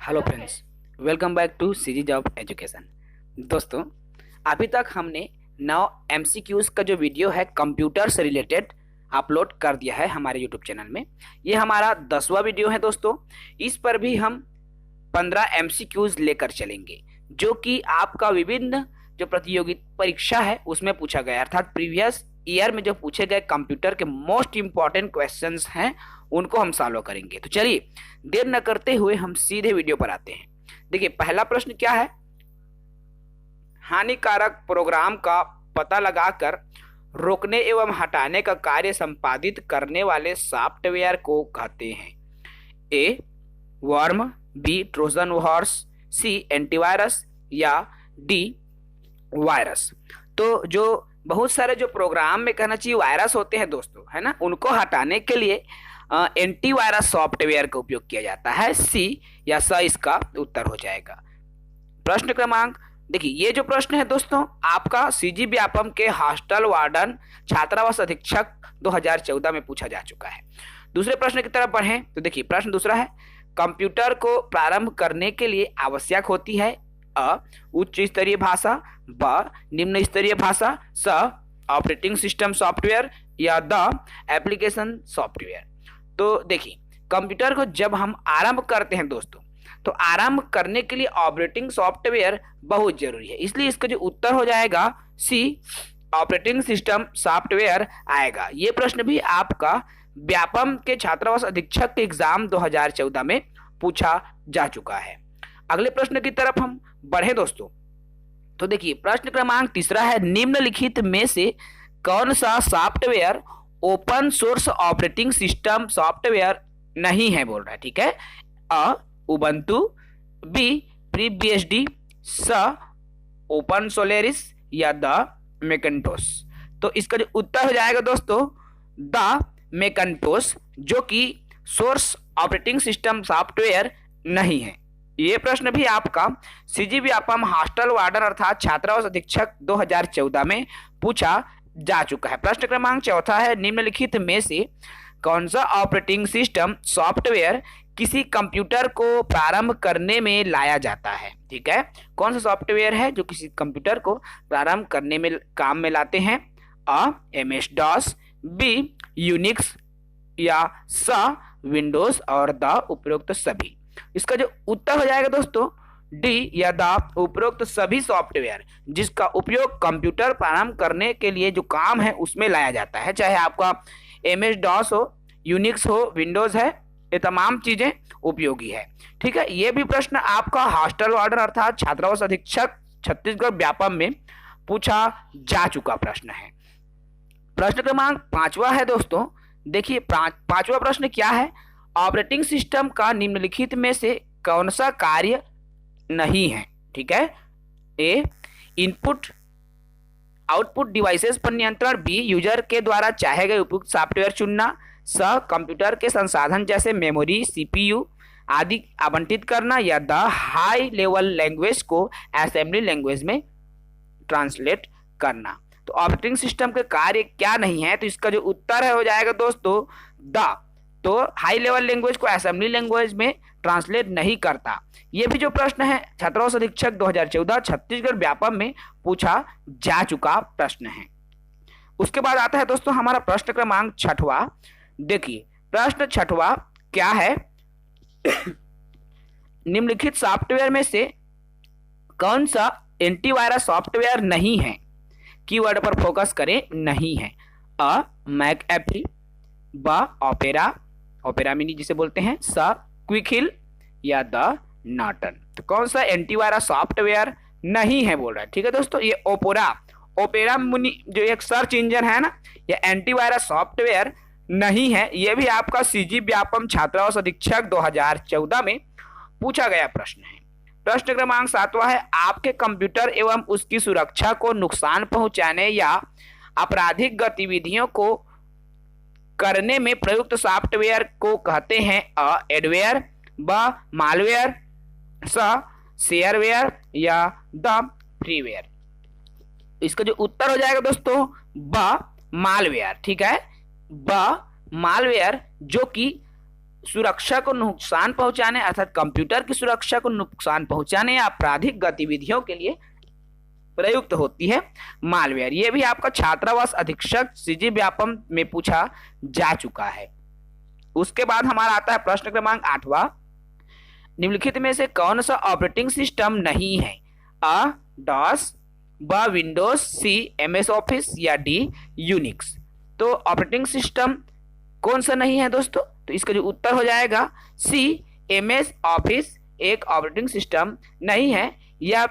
Hello friends, welcome back to CG job education. दोस्तों, अभी तक हमने 9 एमसीक्यूज़ का जो वीडियो है कंप्यूटर से रिलेटेड अपलोड कर दिया है हमारे यूट्यूब चैनल में। ये हमारा 10वां वीडियो है दोस्तों। इस पर भी हम 15 एमसीक्यूज़ लेकर चलेंगे जो कि आपका विभिन्न जो प्रतियोगी परीक्षा है उसमें पूछा गया, अर्थात प्रीवियस ईयर में जो पूछे गए कंप्यूटर के मोस्ट इंपॉर्टेंट क्वेश्चंस हैं उनको हम सॉल्व करेंगे। तो चलिए देर न करते हुए हम सीधे वीडियो पर आते हैं। देखिए, पहला प्रश्न क्या है? हानिकारक प्रोग्राम का पता लगाकर रोकने एवं हटाने का कार्य संपादित करने वाले सॉफ्टवेयर को कहते हैं। ए वर्म, बी ट्रोजन हॉर्स, सी एंटीवायरस या डी वायरस। तो जो बहुत सारे जो प्रोग्राम में कहना चाहिए वायरस होते हैं दोस्तों, है ना, उनको हटाने के लिए एंटीवायरस सॉफ्टवेयर का उपयोग किया जाता है। सी या स इसका उत्तर हो जाएगा। प्रश्न क्रमांक, देखिए ये जो प्रश्न है दोस्तों आपका सीजी व्यापम के हॉस्टल वार्डन छात्रावास अधीक्षक 2014 में पूछा जा चुका है। दूसरे प्रश्न की तरफ बढ़ें तो देखिए प्रश्न दूसरा है, कंप्यूटर को प्रारंभ करने के लिए आवश्यक होती है अ उच्च स्तरीय भाषा, ब निम्न स्तरीय भाषा, स ऑपरेटिंग सिस्टम सॉफ्टवेयर या द एप्लीकेशन सॉफ्टवेयर। तो देखिए कंप्यूटर को जब हम आरंभ करते हैं दोस्तों तो आरंभ करने के लिए ऑपरेटिंग सॉफ्टवेयर बहुत जरूरी है, इसलिए इसका जो उत्तर हो जाएगा सी ऑपरेटिंग सिस्टम सॉफ्टवेयर आएगा। ये प्रश्न भी आपका व्यापम के छात्रावास अधीक्षक के एग्जाम 2014 में पूछा जा चुका है। अगले प्रश्न की तरफ हम बढ़े दोस्तों तो देखिए प्रश्न क्रमांक तीसरा है, निम्नलिखित में से कौन सा software open source operating system software नहीं है बोल रहा है। ठीक है, अ उबंटू, बी FreeBSD, स ओपन सोलेरिस या द मैकिन्टोश। तो इसका जो उत्तर हो जाएगा दोस्तों द मैकिन्टोश, जो कि सोर्स ऑपरेटिंग सिस्टम सॉफ्टवेयर नहीं है। ये प्रश्न भी आपका सीजी व्यापम हॉस्टल वार्डन अर्थात छात्रावास अधीक्षक 2014 में पूछा जा चुका है। प्रश्न क्रमांक चौथा है, निम्नलिखित में से कौन सा ऑपरेटिंग सिस्टम सॉफ्टवेयर किसी कंप्यूटर को प्रारंभ करने में लाया जाता है। ठीक है, कौन सा सॉफ्टवेयर है जो किसी कंप्यूटर को प्रारंभ करने में काम में लाते हैं? अ MS-DOS, बी यूनिक्स या स विंडोज और द उपरोक्त सभी। इसका जो उत्तर हो जाएगा दोस्तों डी या द उपरोक्त सभी सॉफ्टवेयर जिसका उपयोग कंप्यूटर प्रारंभ करने के लिए जो काम है उसमें लाया जाता है, चाहे आपका MS-DOS हो, यूनिक्स हो, विंडोज है, ये तमाम चीजें उपयोगी है। ठीक है, ये भी प्रश्न आपका हॉस्टल वार्डन अर्थात छात्रावास अधीक्षक छत्तीसगढ़ व्यापम में पूछा जा चुका प्रश्न है। प्रश्न क्रमांक 5वां है दोस्तों, देखिए पांचवा प्रश्न क्या है, ऑपरेटिंग सिस्टम का निम्नलिखित में से कौन सा कार्य नहीं है। ठीक है, ए इनपुट आउटपुट डिवाइसेस पर नियंत्रण, बी यूजर के द्वारा चाहे गए उपयुक्त सॉफ्टवेयर चुनना, स कंप्यूटर के संसाधन जैसे मेमोरी CPU आदि आवंटित करना या द हाई लेवल लैंग्वेज को असेंबली लैंग्वेज में ट्रांसलेट करना। तो ऑपरेटिंग सिस्टम के कार्य क्या नहीं है, तो इसका जो उत्तर है हो जाएगा दोस्तों द, तो हाई लेवल लैंग्वेज को असेंबली लैंग्वेज में ट्रांसलेट नहीं करता। यह भी जो प्रश्न है छात्रावास अधीक्षक 2014 छत्तीसगढ़ व्यापम में पूछा जा चुका प्रश्न है। उसके बाद आता है दोस्तों हमारा प्रश्न क्रमांक 6वां। देखिए प्रश्न 6वां क्या है, निम्नलिखित सॉफ्टवेयर में से कौन सा एंटीवायरस सॉफ्टवेयर नहीं है? कीवर्ड पर फोकस करें, नहीं है। अ मैकएफी, ब ओपेरा मिनी जिसे बोलते हैं, स क्विकहिल या द नॉर्टन। तो कौन सा एंटीवायरस सॉफ्टवेयर नहीं है बोल रहा है। ठीक है दोस्तों, ये ओपेरा मिनी जो एक सर्च इंजन है ना, ये एंटीवायरस सॉफ्टवेयर नहीं है। ये भी आपका सीजी व्यापम छात्रावास अधीक्षक 2014 में पूछा गया प्रश्न है। प्रश्न क्रमांक 7वां है, आपके कंप्यूटर एवं उसकी सुरक्षा को नुकसान पहुंचाने या आपराधिक गतिविधियों को करने में प्रयुक्त सॉफ्टवेयर को कहते हैं अ एडवेयर, ब मालवेयर, स शेयरवेयर या द फ्रीवेयर। इसका जो उत्तर हो जाएगा दोस्तों ब मालवेयर। ठीक है, ब मालवेयर जो कि सुरक्षा को नुकसान पहुंचाने अर्थात कंप्यूटर की सुरक्षा को नुकसान पहुंचाने या आपराधिक गतिविधियों के लिए प्रयुक्त होती है मालवेयर। ये भी आपका छात्रावास अधीक्षक सीजी व्यापम में पूछा जा चुका है। उसके बाद हमारा आता है प्रश्न क्रमांक 8वां, निम्नलिखित में से कौन सा ऑपरेटिंग सिस्टम नहीं है? अ डॉस, ब विंडोज, सी एमएस ऑफिस या डी यूनिक्स। तो ऑपरेटिंग सिस्टम कौन सा नहीं है दोस्तों? तो इसका जो उत्तर हो जाएगा सी एमएस ऑफिस एक ऑपरेटिंग सिस्टम नहीं है। यह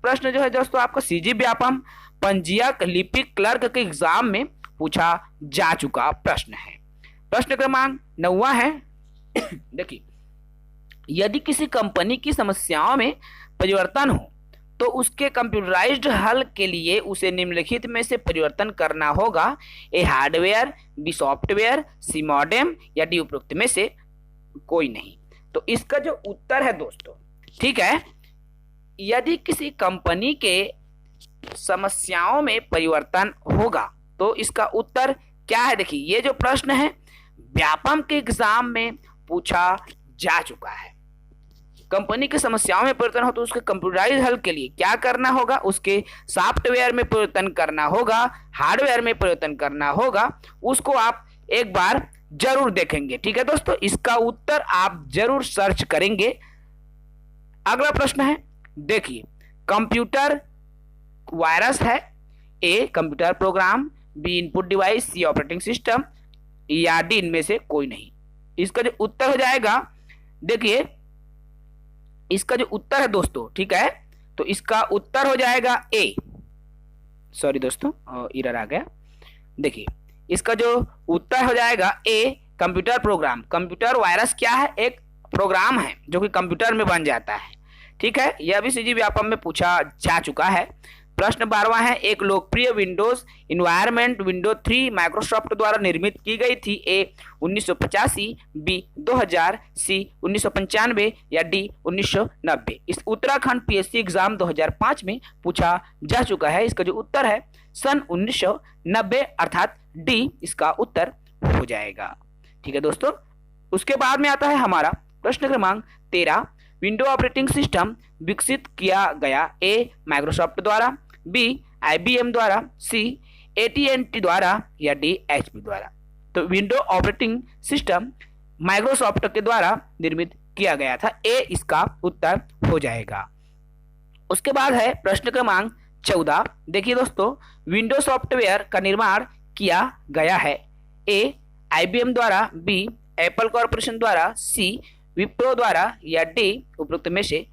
प्रश्न जो है दोस्तों आपका सीजी व्यापम पंजीयक लिपिक क्लर्क के एग्जाम में पूछा जा चुका प्रश्न है। प्रश्न क्रमांक 9वां है देखिए, यदि किसी कंपनी की समस्याओं में परिवर्तन हो तो उसके कंप्यूटराइज्ड हल के लिए उसे निम्नलिखित में से परिवर्तन करना होगा। A hardware, B software, C modem या डी उपरोक्त में से कोई नहीं। तो इसका जो उत्तर है दोस्तों, ठीक है, यदि किसी कंपनी के समस्याओं में परिवर्तन होगा तो इसका उत्तर क्या है? देखिए, ये जो प्रश्न है व्यापम के एग्जाम में पूछा जा चुका है। कंपनी की समस्याओं में परिवर्तन हो तो उसके कंप्यूटराइज हल के लिए क्या करना होगा? उसके सॉफ्टवेयर में परिवर्तन करना होगा, हार्डवेयर में परिवर्तन करना होगा। उसको आप एक बार जरूर देखेंगे, ठीक है दोस्तों, इसका उत्तर आप जरूर सर्च करेंगे। अगला प्रश्न है, देखिए, कंप्यूटर वायरस है, A computer program, B input device, C operating system या डी इनमें से कोई नहीं। इसका जो उत्तर हो जाएगा, देखिए इसका जो उत्तर है दोस्तों, ठीक है, तो इसका उत्तर हो जाएगा ए। सॉरी दोस्तों, एरर आ गया। देखिए इसका जो उत्तर हो जाएगा ए कंप्यूटर प्रोग्राम। कंप्यूटर वायरस क्या है? एक प्रोग्राम है जो कि कंप्यूटर में बन जाता है, ठीक है। यह भी सीजी व्यापम में पूछा जा चुका है। प्रश्न 12वां है, एक लोकप्रिय विंडोज इन्वायरमेंट विंडो 3 माइक्रोसॉफ्ट द्वारा निर्मित की गई थी। ए 1985, बी 2000, सी 1995 या डी 1990। इस उत्तराखंड पीएससी एग्जाम 2005 में पूछा जा चुका है। इसका जो उत्तर है सन 1990 अर्थात डी इसका उत्तर हो जाएगा, ठीक है दोस्तों। उसके बाद में आता है हमारा प्रश्न क्रमांक 13, विंडो ऑपरेटिंग सिस्टम विकसित किया गया। ए माइक्रोसॉफ्ट द्वारा, बी आईबीएम द्वारा, सी एटीएनटी द्वारा या डी एचपी द्वारा। तो विंडो ऑपरेटिंग सिस्टम माइक्रोसॉफ्ट के द्वारा निर्मित किया गया था। ए इसका उत्तर हो जाएगा। उसके बाद है प्रश्न क्रमांक 14। देखिए दोस्तों, विंडो सॉफ्टवेयर का निर्माण किया गया है। ए आईबीएम द्वारा, बी एप्पल कॉर्पोरेशन द्वारा, सी विप्रो द्वारा या डी उपरोक्त में से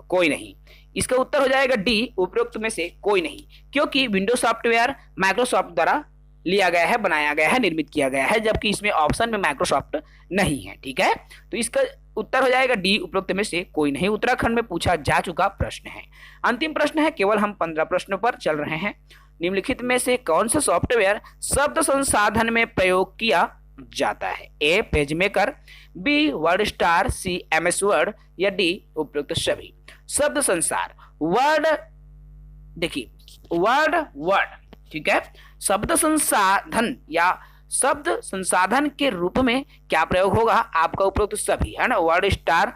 कोई नहीं। इसका उत्तर हो जाएगा डी उपरोक्त में से कोई नहीं, क्योंकि विंडोज सॉफ्टवेयर माइक्रोसॉफ्ट द्वारा लिया गया है, बनाया गया है, निर्मित किया गया है, जबकि इसमें ऑप्शन में माइक्रोसॉफ्ट नहीं है, ठीक है। तो इसका उत्तर हो जाएगा डी उपरोक्त में से कोई नहीं। उत्तराखंड में पूछा जा चुका प्रश्न है। अंतिम प्रश्न है, केवल हम 15 प्रश्नों पर चल रहे हैं। निम्नलिखित में से कौन सा सॉफ्टवेयर शब्द संसाधन में प्रयोग किया जाता है? A page maker, B Word Star, C MS Word या डी उपयुक्त सभी। शब्द संसार, वर्ड, देखिए वर्ड, ठीक है, शब्द संसाधन या शब्द संसाधन के रूप में क्या प्रयोग होगा? आपका उपयुक्त सभी, है ना। Word star,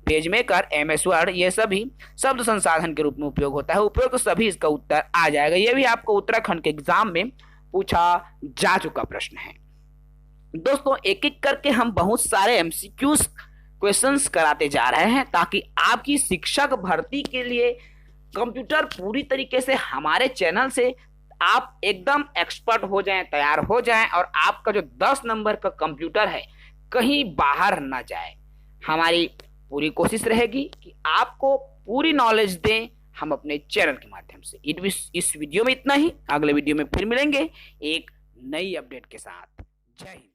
page maker, MS word, ये सभी शब्द संसाधन के रूप में उपयोग होता है। उपयुक्त सभी इसका उत्तर आ जाएगा। ये भी आपको उत्तराखंड के एग्जाम में पूछा जा चुका प्रश्न है। दोस्तों, एक एक करके हम बहुत सारे एमसीक्यूज क्वेश्चंस कराते जा रहे हैं ताकि आपकी शिक्षक भर्ती के लिए कंप्यूटर पूरी तरीके से हमारे चैनल से आप एकदम एक्सपर्ट हो जाएं, तैयार हो जाएं और आपका जो 10 नंबर का कंप्यूटर है कहीं बाहर ना जाए। हमारी पूरी कोशिश रहेगी कि आपको पूरी नॉलेज दें हम अपने चैनल के माध्यम से। इस वीडियो में इतना ही। अगले वीडियो में फिर मिलेंगे एक नई अपडेट के साथ। जय हिंद।